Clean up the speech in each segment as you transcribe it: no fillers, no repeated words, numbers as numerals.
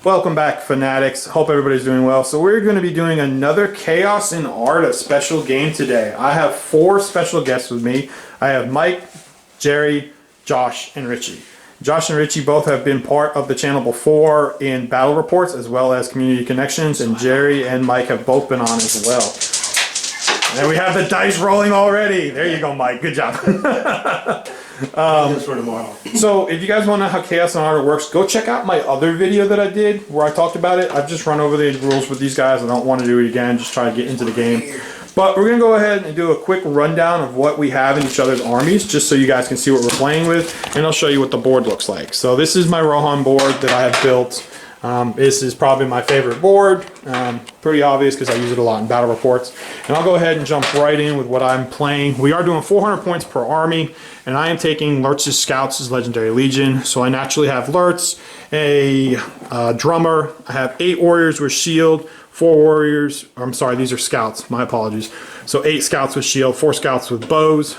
Welcome back, fanatics. Hope everybody's doing well. So we're going to be doing another Chaos in Arda special game today. I have 4 special guests with me. I have Mike, Jerry, Josh, and Richie. Josh and Richie both have been part of the channel before in battle reports as well as community connections, and Jerry and Mike have both been on as well. And we have the dice rolling already. There you go, Mike. Good job. Just for tomorrow. So if you guys want to know how Chaos in Arda works, go check out my other video that I did where I talked about it. I've just run over the rules with these guys. I don't want to do it again. Just try to get into the game. But we're going to go ahead and do a quick rundown of what we have in each other's armies, just so you guys can see what we're playing with, and I'll show you what the board looks like. So this is my Rohan board that I have built. This is probably my favorite board. Pretty obvious because I use it a lot in battle reports. And I'll go ahead and jump right in with what I'm playing. We are doing 400 points per army, and I am taking Lurtz's Scouts as Legendary Legion. So I naturally have Lurtz, a drummer. I have 8 warriors with shield, 4 warriors. I'm sorry, these are scouts. My apologies. So 8 scouts with shield, 4 scouts with bows.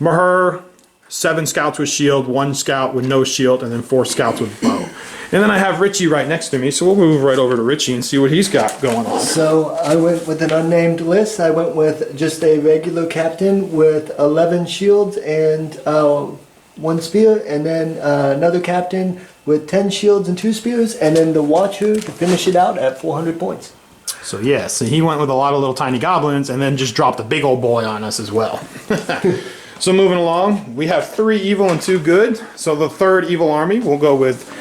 Maher, 7 scouts with shield, 1 scout with no shield, and then 4 scouts with bow. And then I have Richie right next to me, so we'll move right over to Richie and see what he's got going on. So I went with an unnamed list. I went with just a regular captain with 11 shields and 1 spear, and then another captain with 10 shields and 2 spears, and then the Watcher to finish it out at 400 points. So yeah, so he went with a lot of little tiny goblins and then just dropped a big old boy on us as well. So moving along, we have 3 evil and 2 good. So the 3rd evil army, we'll go with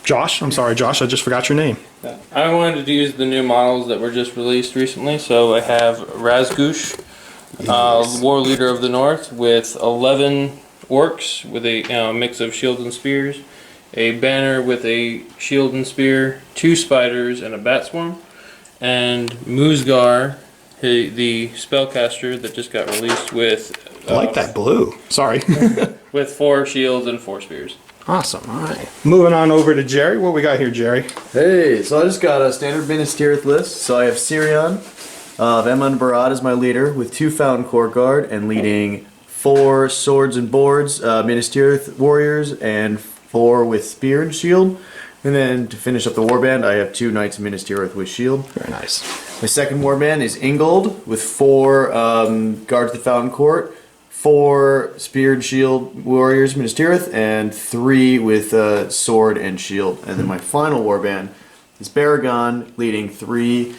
Josh. I'm sorry, Josh, I just forgot your name. I wanted to use the new models that were just released recently. So I have Razgush, War Leader of the North, with 11 orcs with a mix of shields and spears, a banner with a shield and spear, 2 spiders, and a bat swarm, and Musgar, the spellcaster that just got released with... I like that blue. Sorry. with 4 shields and 4 spears. Awesome. All right. Moving on over to Jerry. What we got here, Jerry? Hey, so I just got a standard Minas Tirith list. So I have Sirion of Emon Barad as my leader with 2 Fountain Court Guard and leading 4 swords and boards, Minas Tirith warriors, and 4 with spear and shield. And then to finish up the warband, I have 2 Knights of Minas Tirith with shield. Very nice. My second warband is Ingold with 4 guards the Fountain Court, 4 spear and shield warriors Minas Tirith, and 3 with sword and shield. And then my final warband is Baragon leading 3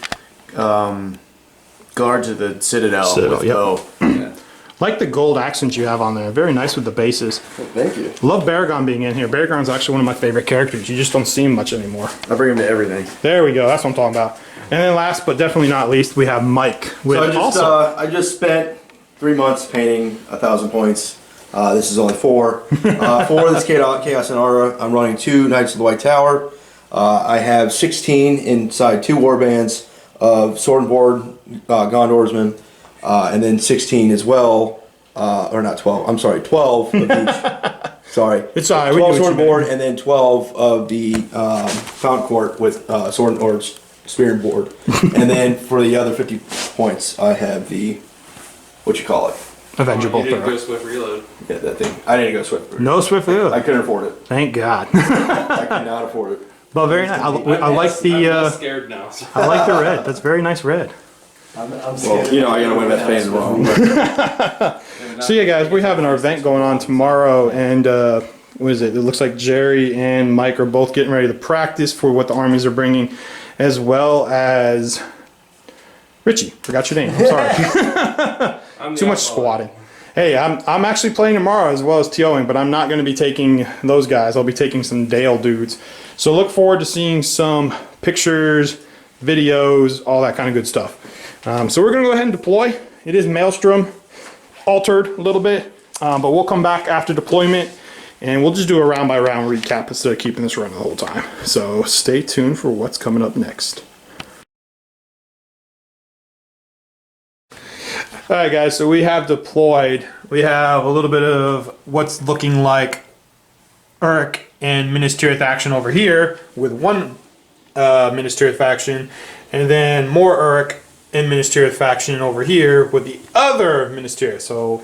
guards of the Citadel with bow. Yeah. Like the gold accents you have on there. Very nice with the bases. Well, thank you. Love Baragon being in here. Baragon's actually one of my favorite characters. You just don't see him much anymore. I bring him to everything. There we go. That's what I'm talking about. And then last but definitely not least, we have Mike. With So I just spent 3 months painting 1,000 points. This is only 4. 4 of this Chaos in Arda. I'm running 2 Knights of the White Tower. I have 16 inside 2 warbands of Sword and Board Gondorsmen. And then 16 as well, or not 12, I'm sorry, 12 of each. Sorry. It's all right. 12 Sword and Board, and then 12 of the Fountain Court with Sword and or Spear and Board. And then for the other 50 points, I have the, what you call it? Avengable You didn't Throw. go Swift Reload. Yeah, that thing. I didn't go Swift. No Swift Reload. I couldn't afford it. Thank God. I cannot afford it. But very nice. I like I'm the. less scared now. So. I like the red. That's very nice red. I'm Well, scared. you know, I gotta win that pain wrong. So yeah, guys, we're having our event going on tomorrow, and what is it? It looks like Jerry and Mike are both getting ready to practice for what the armies are bringing, as well as Richie. Forgot your name. I'm sorry. Too much squatting. Hey, I'm actually playing tomorrow as well as TOing, but I'm not going to be taking those guys. I'll be taking some Dale dudes. So look forward to seeing some pictures, videos, all that kind of good stuff. So we're going to go ahead and deploy. It is Maelstrom, altered a little bit, but we'll come back after deployment and we'll just do a round by round recap instead of keeping this running the whole time. So stay tuned for what's coming up next. Alright guys, so we have deployed. We have a little bit of what's looking like Urk and Minas Tirith action over here with one Minas Tirith faction, and then more Urk and Minas Tirith faction over here with the other Minas Tirith. So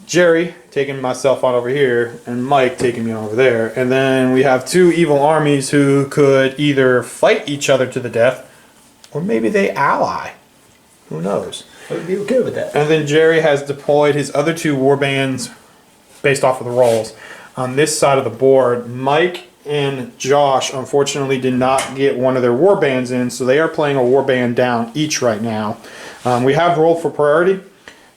Jerry taking myself on over here, and Mike taking me on over there. And then we have two evil armies who could either fight each other to the death, or maybe they ally. Who knows? I'd be okay with that. And then Jerry has deployed his other two warbands based off of the rolls. On this side of the board, Mike and Josh unfortunately did not get one of their warbands in, so they are playing a warband down each right now. We have rolled for priority.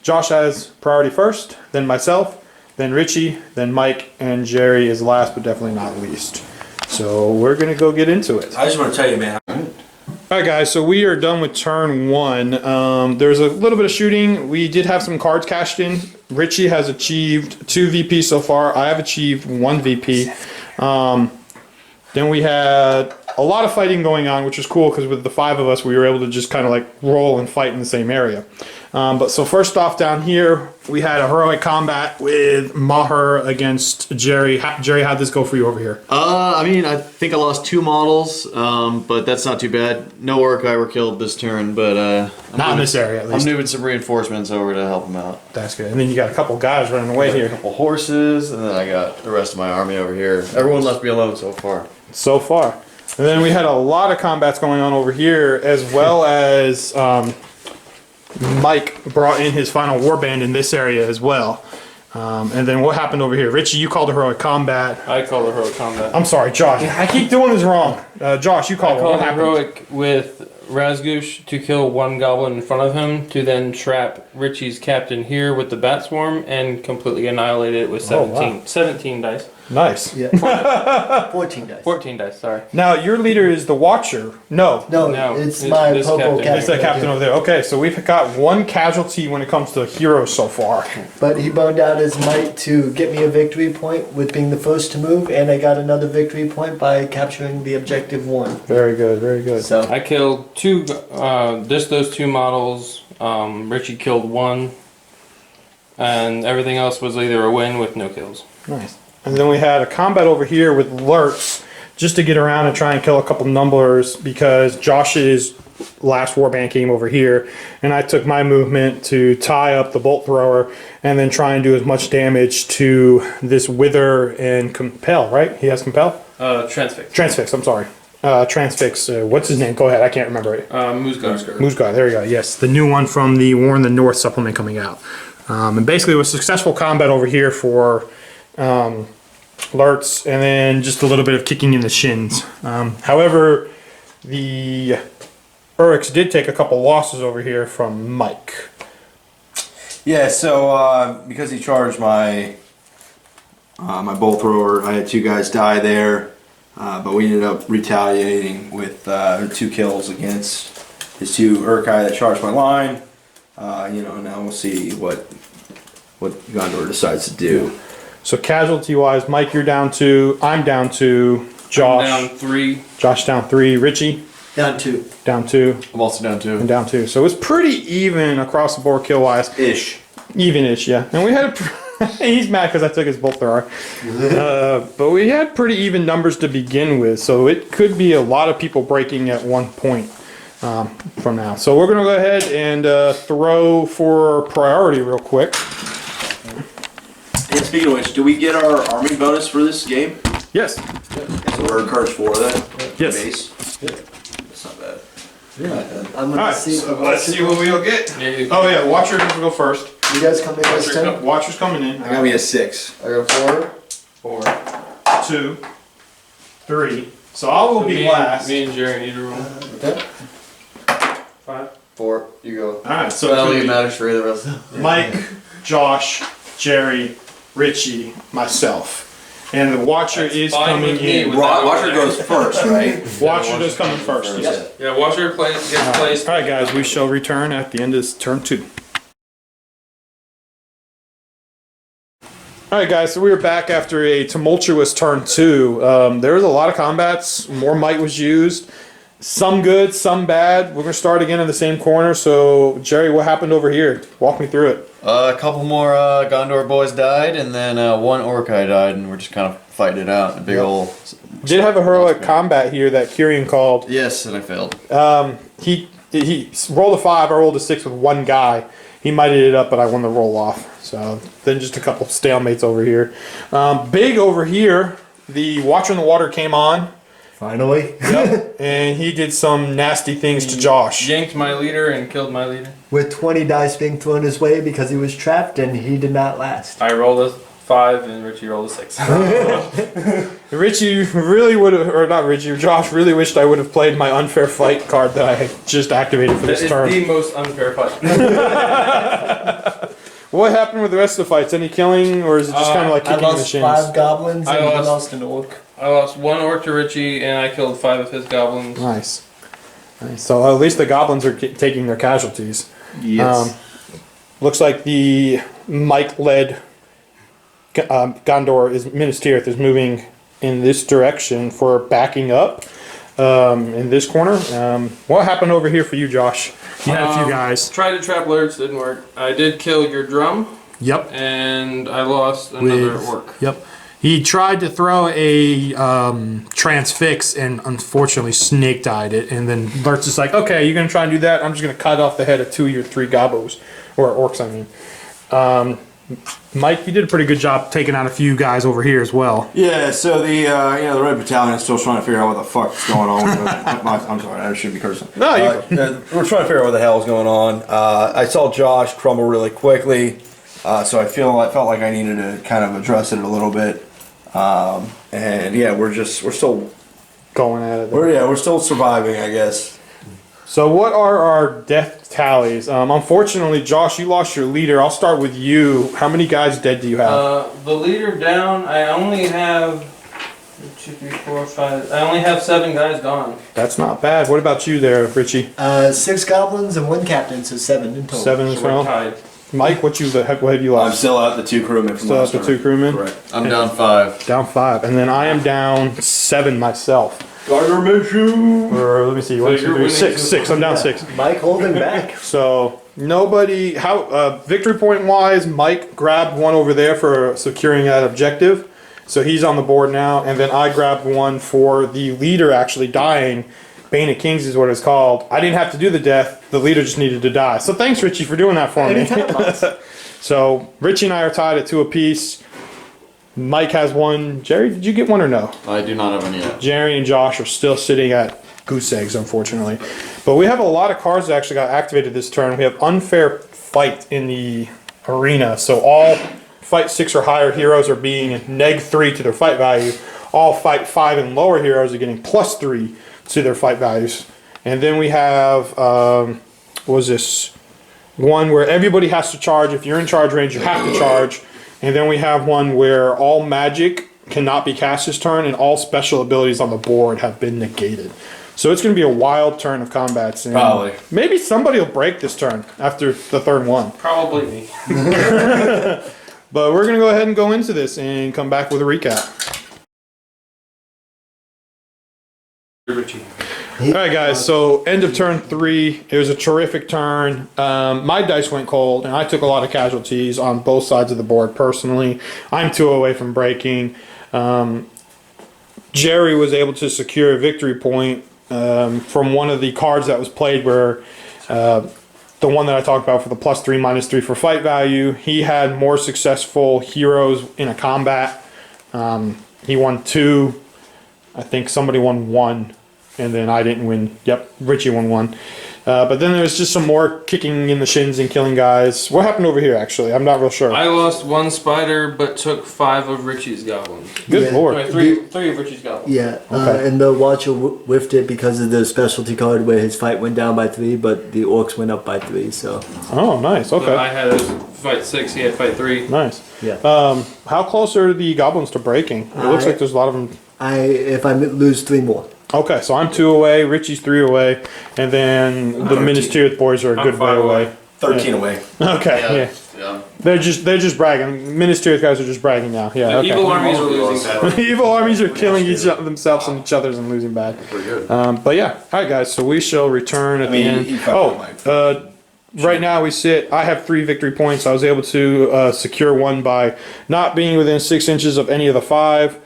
Josh has priority first, then myself, then Richie, then Mike, and Jerry is last but definitely not least. So we're going to go get into it. I just want to tell you, man. Alright guys, so we are done with turn 1. There's a little bit of shooting. We did have some cards cashed in. Richie has achieved 2 VP so far. I have achieved 1 VP. Then we had a lot of fighting going on, which was cool because with the 5 of us, we were able to just kind of like roll and fight in the same area. But so first off down here, we had a heroic combat with Maher against Jerry. Jerry, how'd this go for you over here? I mean, I think I lost 2 models, but that's not too bad. No Orkai were killed this turn, but Not in this area, at least. I'm moving some reinforcements over to help them out. That's good. And then you got a couple guys running away A here. couple horses, and then I got the rest of my army over here. Everyone left me alone so far. So far. And then we had a lot of combats going on over here, as well as Mike brought in his final warband in this area as well. And then what happened over here? Richie, you called a heroic combat. I call it heroic combat. I'm sorry, Josh. I keep doing this wrong. Josh, you I called it. call What it happened? heroic with Razgush to kill one goblin in front of him, to then trap Richie's captain here with the bat swarm and completely annihilate it with 17, wow. 17 dice. Nice. Yeah. 14 dice. 14 dice, sorry. Now, your leader is the Watcher. No. No, it's my this Popo captain. captain. It's the captain over there. Okay, so we've got 1 casualty when it comes to heroes so far. But he boned out his might to get me a victory point with being the first to move, and I got another victory point by capturing the objective 1. Very good, very good. So I killed 2, just those 2 models. Richie killed 1. And everything else was either a win with no kills. Nice. And then we had a combat over here with Lurks, just to get around and try and kill a couple numblers, because Josh's last warband came over here, and I took my movement to tie up the bolt thrower and then try and do as much damage to this Wither and Compel, right? He has Compel? Transfix. Transfix, I'm sorry. Transfix, what's his name? Go ahead, I can't remember it. Moosgar. Moosgar, there we go. Yes, the new one from the War in the North supplement coming out. And basically it was successful combat over here for Lurks, and then just a little bit of kicking in the shins. However, the Urix did take a couple losses over here from Mike. Yeah, so because he charged my my bolt thrower, I had 2 guys die there, but we ended up retaliating with 2 kills against his 2 Urkai that charged my line. You know, now we'll see what Gondor decides to do. So casualty-wise, Mike, you're down 2. I'm down 2. Josh Down 3. Josh down 3. Richie down 2. down 2. I'm also down 2. And down 2. So it's pretty even across the board kill-wise. Ish. Even-ish, yeah. And we had he's mad because I took his bolt thrower. But we had pretty even numbers to begin with, so it could be a lot of people breaking at one point from now. So we're going to go ahead and throw for priority real quick. And speaking of which, do we get our army bonus for this game? Yes. So we're encouraged for that? Yes. Base? That's not bad. I'm gonna Alright, see. so let's see what we'll get. Yeah, Oh yeah, Watcher will go first. You guys come in this time. Watcher's coming in. I got me a 6. I got 4. 4, 2, 3. So I will be last. Me and Jerry need to roll. Okay. 5. 4. You go. Alright, so So I don't it think could it be matters for either of us. Mike, Josh, Jerry, Richie, myself. And the Watcher That's is fine coming with me in. with that Watcher over there. goes first, right? Watcher does come in first. Yes. Yeah, Watcher gets placed. Alright guys, we shall return at the end of turn 2. Alright guys, so we were back after a tumultuous turn 2. There was a lot of combats, more might was used. Some good, some bad. We're going to start again in the same corner. So Jerry, what happened over here? Walk me through it. A couple more Gondor boys died, and then 1 Orkai died, and we're just kind of fighting it out. A big ol'. Did have a heroic combat here that Kyrian called. Yes, and I failed. He rolled a 5, I rolled a 6 with 1 guy. He mightied it up, but I won the roll off. So then just a couple stalemates over here. Big over here, the Watcher in the Water came on. Finally. Yep. And he did some nasty things to Josh. Yanked my leader and killed my leader. With 20 dice being thrown his way because he was trapped and he did not last. I rolled a 5 and Richie rolled a 6. Richie really would have, or not Richie, Josh really wished I would have played my unfair fight card that I had just activated for That this is turn. the most unfair fight. What happened with the rest of the fights? Any killing, or is it just kind of like I kicking the lost shins? 5 goblins I and he lost- lost an orc. I lost 1 orc to Richie and I killed 5 of his goblins. Nice. Nice. So at least the goblins are taking their casualties. Yes. Looks like the Mike-led Gondor is Minas Tirith is moving in this direction for backing up in this corner. What happened over here for you, Josh? You had a few guys. Tried to trap lurch, didn't work. I did kill your drum Yep. and I lost another orc. Yep. He tried to throw a transfix and unfortunately snake died it. And then Lurtz is like, okay, you're going to try and do that? I'm just going to cut off the head of 2 of your 3 gobos. Or orcs, I mean. Mike, you did a pretty good job taking out a few guys over here as well. Yeah, so the the Red Battalion is still trying to figure out what the fuck's going on. I'm sorry, I shouldn't be cursing. No, we're trying to figure out what the hell is going on. I saw Josh crumble really quickly, so I felt like I needed to kind of address it a little bit. And yeah, we're still Going at it. we're still surviving, I guess. So what are our death tallies? Unfortunately, Josh, you lost your leader. I'll start with you. How many guys dead do you have? The leader down, I only have 2, 3, 4, 5. I only have 7 guys gone. That's not bad. What about you there, Richie? 6 goblins and 1 captain, so 7 in total. 7 as So we're well. tied. Mike, what have you I'm lost? still out the 2 crewmen from Still last out the 2 turn. crewmen? Correct. I'm down 5. Down 5. And then I am down 7 myself. Gardner Minshew. Or let me see, So 1, you're 2, 3, winning 6. two. 6. I'm down 6. Mike holding back. So nobody. Victory point wise, Mike grabbed one over there for securing that objective. So he's on the board now, and then I grabbed one for the leader actually dying. Bane of Kings is what it's called. I didn't have to do the death. The leader just needed to die. So thanks, Richie, for doing that for me. Anytime, boss. So Richie and I are tied at 2 apiece. Mike has 1. Jerry, did you get 1 or no? I do not have any yet. Jerry and Josh are still sitting at goose eggs, unfortunately. But we have a lot of cards that actually got activated this turn. We have unfair fight in the arena. So all fight 6 or higher heroes are being -3 to their fight value. All fight 5 and lower heroes are getting +3 to their fight values. And then we have, what was this? One where everybody has to charge. If you're in charge range, you have to charge. And then we have one where all magic cannot be cast this turn and all special abilities on the board have been negated. So it's going to be a wild turn of combats. And Probably. maybe somebody will break this turn after the 3rd one. Probably me. But we're going to go ahead and go into this and come back with a recap. Richie. All right, guys. So end of turn 3. It was a terrific turn. My dice went cold, and I took a lot of casualties on both sides of the board. Personally, I'm 2 away from breaking. Jerry was able to secure a victory point from one of the cards that was played, where the one that I talked about for the +3, -3 for fight value. He had more successful heroes in a combat. He won 2. I think somebody won 1. And then I didn't win. Yep, Richie won 1. But then there's just some more kicking in the shins and killing guys. What happened over here, actually? I'm not real sure. I lost 1 spider, but took 5 of Richie's goblins. Good Yeah. lord. Sorry, 3 of Richie's goblins. Yeah, Okay. and the Watcher whiffed it because of the specialty card where his fight went down by 3, but the orcs went up by 3, so Oh, nice. So Okay. I had a fight 6, he had fight 3. Nice. yeah. How close are the goblins to breaking? It looks like there's a lot of them. If I lose 3 more. Okay, so I'm 2 away. Richie's 3 away. And then the 13. Minas Tirith boys are a I'm good way 5 away. away. 13 away. Okay, yeah. Yeah. They're just bragging. Minas Tirith guys are just bragging now. Yeah, The okay. evil armies are losing bad. Evil armies are killing themselves and each other's and losing bad. Pretty good. But yeah, all right, guys. So we shall return at the end. he fucked up Right now we sit. I have 3 victory points. I was able to secure one by not being within 6 inches of any of the 5.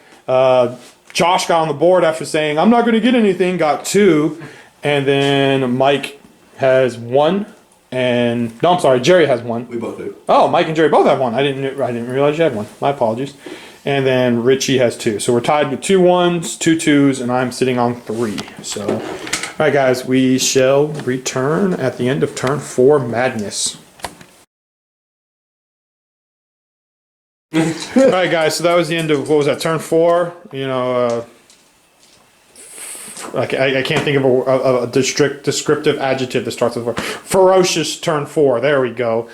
Josh got on the board after saying, "I'm not going to get anything." Got 2, and then Mike has 1, and no, I'm sorry, Jerry has one. We both do. Oh, Mike and Jerry both have one. I didn't realize you had one. My apologies. And then Richie has 2. So we're tied with 2 1s, 2 2s, and I'm sitting on 3. So, all right, guys, we shall return at the end of turn 4 madness. All right, guys. So that was the end of what was that? Turn 4. You know, I can't think of a descriptive adjective that starts with ferocious. Turn 4. There we go.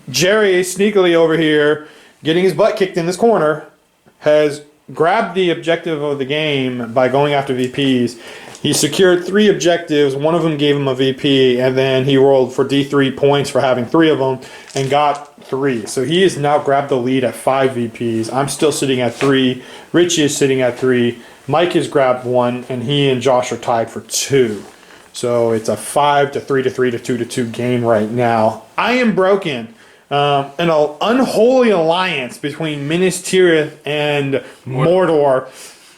Jerry sneakily over here, getting his butt kicked in this corner, has grabbed the objective of the game by going after VPs. He secured 3 objectives. One of them gave him a VP, and then he rolled for D3 points for having 3 of them and got 3. So he has now grabbed the lead at 5 VPs. I'm still sitting at 3. Richie is sitting at 3. Mike has grabbed 1, and he and Josh are tied for 2. So it's a 5 to 3 to 3 to 2 to 2 game right now. I am broken. An unholy alliance between Minas Tirith and Mordor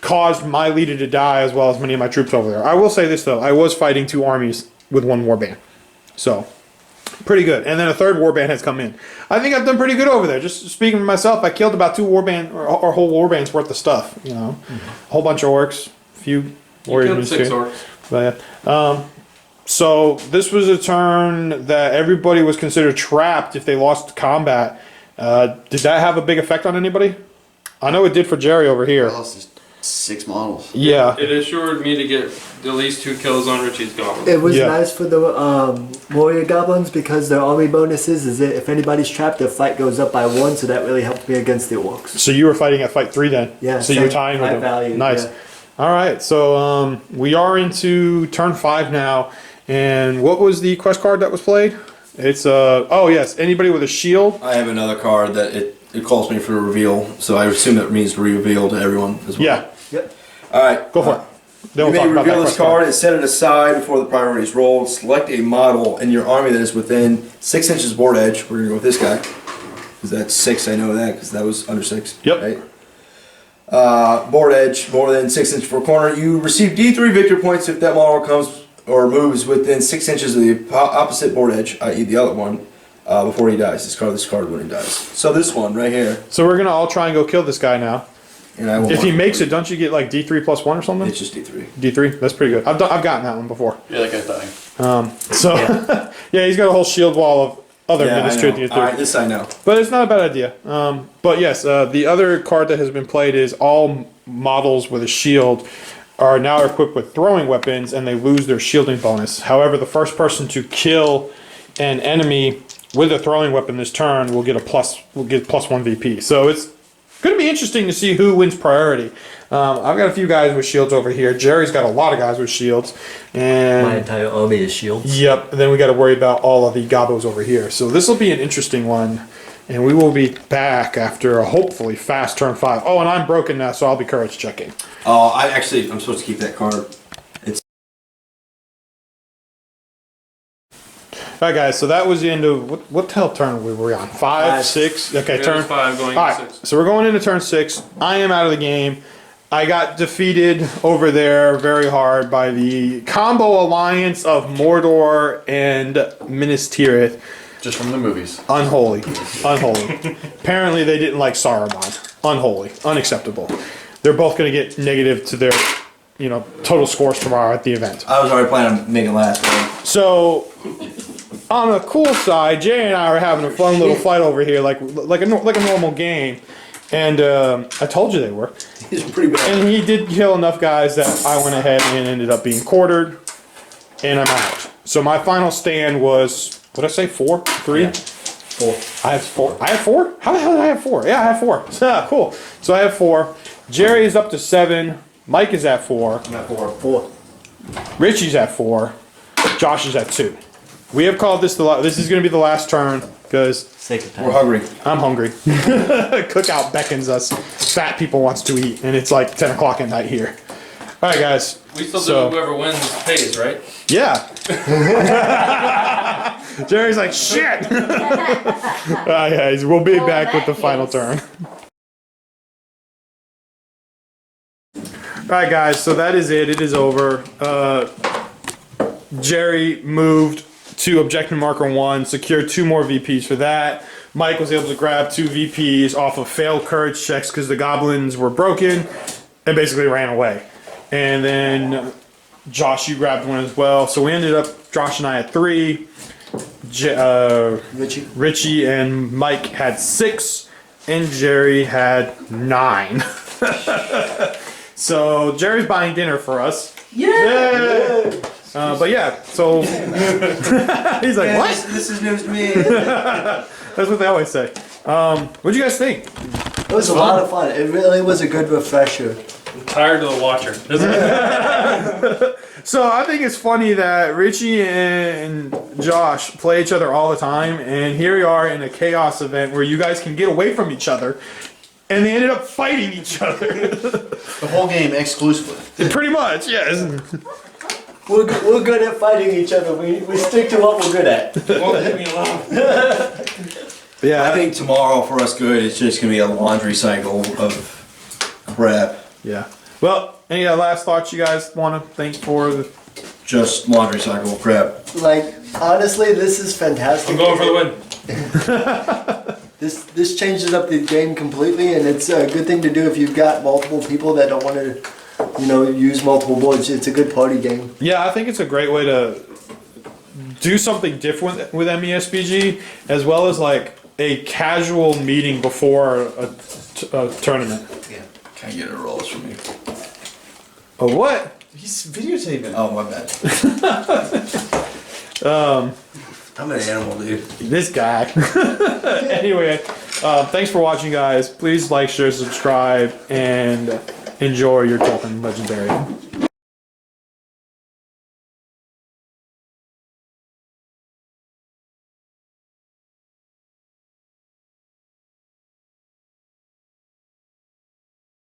caused my leader to die, as well as many of my troops over there. I will say this though, I was fighting 2 armies with 1 warband, so pretty good. And then a 3rd warband has come in. I think I've done pretty good over there. Just speaking for myself, I killed about 2 warband or whole warbands worth of stuff. You know, a whole bunch of orcs, a few warriors. 6 orcs. But yeah. So this was a turn that everybody was considered trapped if they lost combat. Did that have a big effect on anybody? I know it did for Jerry over here. I lost 6 models. Yeah. It assured me to get at least 2 kills on Richie's goblin. It was Yeah. nice for the warrior goblins because their army bonuses is that if anybody's trapped, their fight goes up by 1, so that really helped me against the orcs. So you were fighting at fight 3 then? Yeah, So you were same tying with high them. value, Nice. yeah. All right. So we are into turn 5 now. And what was the quest card that was played? It's oh yes, anybody with a shield. I have another card that it calls me for a reveal, so I assume that means reveal to everyone as well. Yeah. Yep. All right. Go for it. Then You we'll may talk about that reveal quest this card and set it aside before the priority is rolled. Select a model in your army that is within 6 inches board edge. We're gonna go with this guy because that's 6. I know that because that was under 6. Yep. Right? Board edge more than 6 inches for a corner. You receive D3 victory points if that model comes or moves within 6 inches of the opposite board edge, i.e. the other one, before he dies. This card when he dies. So this one right here, So we're gonna all try and go kill this guy now. and I will. If he makes it, don't you get like D3 plus 1 or something? it's just D3. D3. That's pretty good. I've gotten that one before. Yeah, that guy's dying. So yeah, he's got a whole shield wall of other Yeah, I administrative. know. All right, this I know. But it's not a bad idea. But yes, the other card that has been played is all models with a shield are now equipped with throwing weapons and they lose their shielding bonus. However, the first person to kill an enemy with a throwing weapon this turn will get plus 1 VP. So it's going to be interesting to see who wins priority. I've got a few guys with shields over here. Jerry's got a lot of guys with shields, and My entire army is shields. yep. And then we got to worry about all of the gobos over here. So this will be an interesting one, and we will be back after a hopefully fast turn 5. Oh, and I'm broken now, so I'll be courage checking. Oh, I'm supposed to keep that card. It's All right, guys. So that was the end of what the hell turn were we on? 5, Five. 6. Okay, It turn was 5 going All to right, 6. so we're going into turn 6. I am out of the game. I got defeated over there very hard by the combo alliance of Mordor and Minas Tirith. Just from the movies. Unholy. Unholy. Apparently they didn't like Saruman. Unholy. Unacceptable. They're both going to get negative to their, total scores tomorrow at the event. I was already planning on making last one. So, on the cool side, Jay and I are having a fun little fight over here, like a normal game. And I told you they were. He's pretty bad. And he did kill enough guys that I went ahead and ended up being quartered, and I'm out. So my final stand was, what did I say, 4? 3? Yeah. 4. I have 4. I have 4? How the hell did I have 4? Yeah, I have 4. Ah, cool. So I have 4. Jerry is up to 7. Mike is at 4. I'm at 4. 4. Richie's at 4. Josh is at 2. We have called this this is going to be the last turn because Sake of time. We're hungry. I'm hungry. Cookout beckons us. Fat people wants to eat, and it's like 10 o'clock at night here. All right, guys. We still So- do whoever wins pays, right? Yeah. Jerry's like, shit. All right, guys. We'll be back with the final turn. All right, guys. So that is it. It is over. Jerry moved to objective marker 1, secured 2 more VPs for that. Mike was able to grab 2 VPs off of failed courage checks because the goblins were broken and basically ran away. And then Josh, you grabbed one as well. So we ended up, Josh and I had 3. Richie and Mike had 6. And Jerry had 9. So Jerry's buying dinner for us. Yay! But yeah, so he's like, what? This is news to me. That's what they always say. What'd you guys think? It was a lot of fun. It really was a good refresher. I'm tired of the watcher. So I think it's funny that Richie and Josh play each other all the time, and here we are in a chaos event where you guys can get away from each other, and they ended up fighting each other. The whole game exclusively. Pretty much, yes. We're good at fighting each other. We stick to what we're good at. Won't leave me alone. Yeah, I think tomorrow for us good, it's just gonna be a laundry cycle of crap. yeah. Well, any last thoughts you guys want to think for the... Just laundry cycle of crap. Like, honestly, this is fantastic. I'm going for the win. This changes up the game completely, and it's a good thing to do if you've got multiple people that don't want to, use multiple boards. It's a good party game. Yeah, I think it's a great way to do something different with MESBG, as well as like a casual meeting before a tournament. Can I get a rolls for me? A what? He's videotaping. Oh, my bad. I'm an animal, dude. This guy. Anyway, thanks for watching, guys. Please like, share, subscribe, and enjoy your Tolkien Legendary.